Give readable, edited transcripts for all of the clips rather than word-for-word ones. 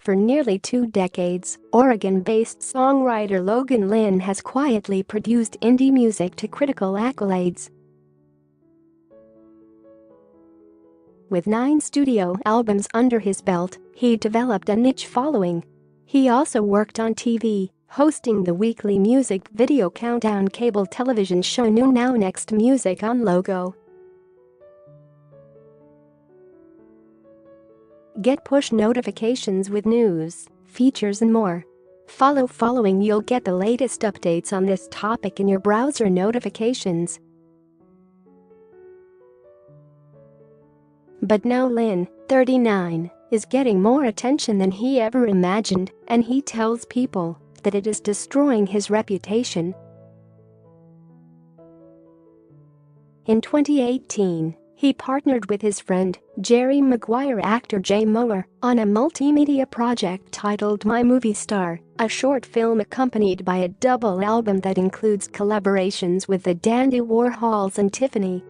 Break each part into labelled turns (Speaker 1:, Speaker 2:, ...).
Speaker 1: For nearly 2 decades, Oregon-based songwriter Logan Lynn has quietly produced indie music to critical accolades. With 9 studio albums under his belt, he developed a niche following. He also worked on TV, hosting the weekly music video countdown cable television show New Now Next Music on Logo. Get push notifications with news, features and more. Following you'll get the latest updates on this topic in your browser notifications. But now Lynn, 39, is getting more attention than he ever imagined, and he tells people that it is destroying his reputation. In 2018, he partnered with his friend, Jerry Maguire actor Jay Mohr, on a multimedia project titled My Movie Star, a short film accompanied by a double album that includes collaborations with the Dandy Warhols and Tiffany.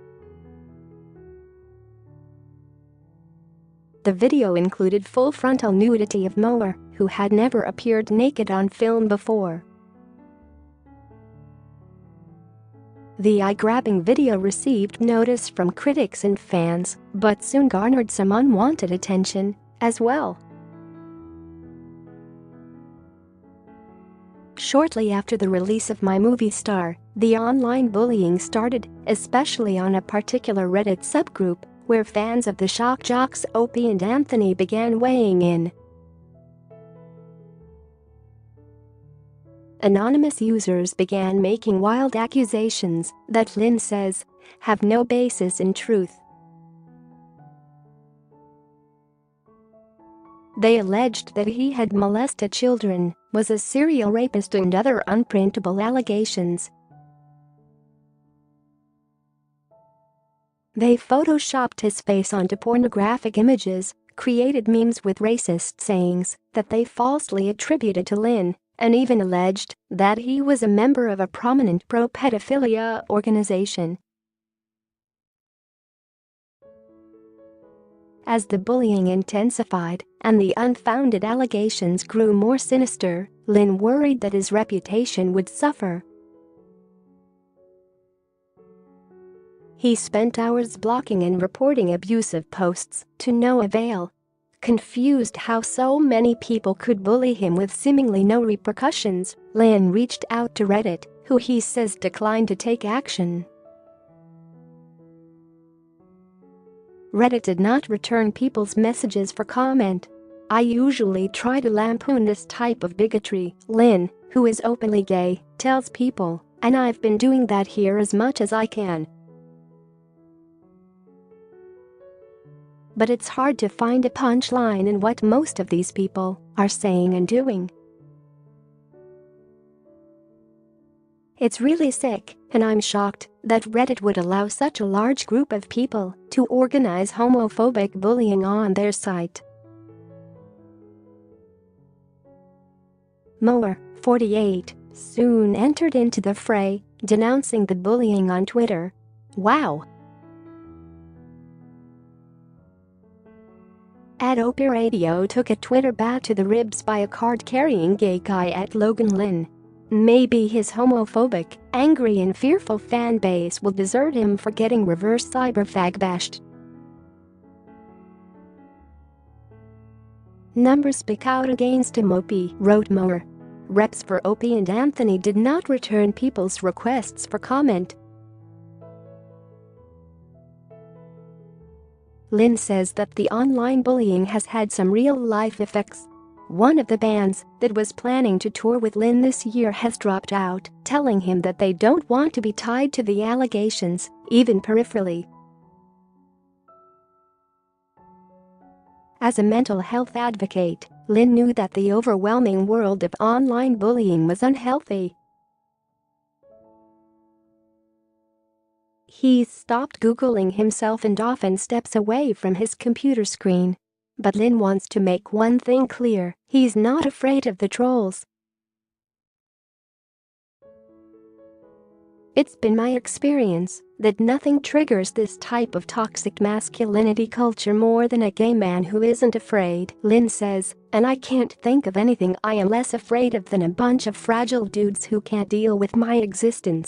Speaker 1: The video included full frontal nudity of Mohr, who had never appeared naked on film before. The eye-grabbing video received notice from critics and fans, but soon garnered some unwanted attention as well. Shortly after the release of My Movie Star, the online bullying started, especially on a particular Reddit subgroup, where fans of the shock jocks Opie and Anthony began weighing in. Anonymous users began making wild accusations that Lynn says have no basis in truth. They alleged that he had molested children, was a serial rapist and other unprintable allegations. They photoshopped his face onto pornographic images, created memes with racist sayings that they falsely attributed to Lynn, and even alleged that he was a member of a prominent pro-pedophilia organization. As the bullying intensified and the unfounded allegations grew more sinister, Lynn worried that his reputation would suffer. He spent hours blocking and reporting abusive posts to no avail. Confused how so many people could bully him with seemingly no repercussions, Lynn reached out to Reddit, who he says declined to take action. Reddit did not return people's messages for comment. "I usually try to lampoon this type of bigotry," Lynn, who is openly gay, tells people, "and I've been doing that here as much as I can. But it's hard to find a punchline in what most of these people are saying and doing. It's really sick, and I'm shocked that Reddit would allow such a large group of people to organize homophobic bullying on their site." Mohr, 48, soon entered into the fray, denouncing the bullying on Twitter. "Wow. Opie Radio took a Twitter bat to the ribs by a card-carrying gay guy at Logan Lynn. Maybe his homophobic, angry and fearful fan base will desert him for getting reverse cyberfag bashed." "Numbers speak out against him," Opie wrote Mohr. Reps for Opie and Anthony did not return people's requests for comment. Lynn says that the online bullying has had some real-life effects. One of the bands that was planning to tour with Lynn this year has dropped out, telling him that they don't want to be tied to the allegations, even peripherally. As a mental health advocate, Lynn knew that the overwhelming world of online bullying was unhealthy. He's stopped Googling himself and often steps away from his computer screen. But Lynn wants to make one thing clear: he's not afraid of the trolls. It's been my experience that nothing triggers this type of toxic masculinity culture more than a gay man who isn't afraid," Lynn says, "and I can't think of anything I am less afraid of than a bunch of fragile dudes who can't deal with my existence."